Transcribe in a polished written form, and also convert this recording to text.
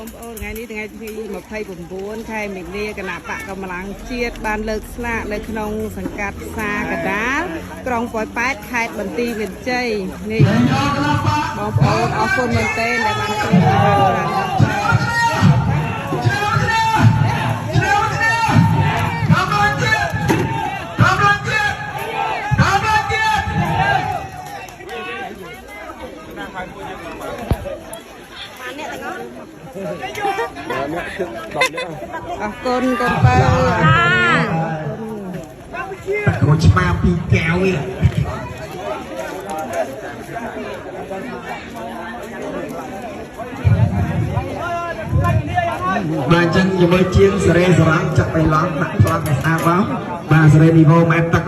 បងប្អូនថ្ងៃនេះថ្ងៃទី29ខែមិនិនាគណៈបកកម្លាំងជាតិបានលើកស្លាកនៅក្នុងសង្កាត់សាកដាលក្រុងប៉ោយប៉ែតខេត្តបន្ទាយមានជ័យនេះបងប្អូនអរគុណមែនទែនដែលបានជួយអរគុណកូនបើគ្រូឆ្មាពីកែវវិញបាទអញ្ចឹងជាមួយជាងសេរីសរងចាក់បៃឡង់ដាក់ប្លង់ឲ្យស្អាតបងបាទសេរីនីវ៉ូម៉ែត្រទឹក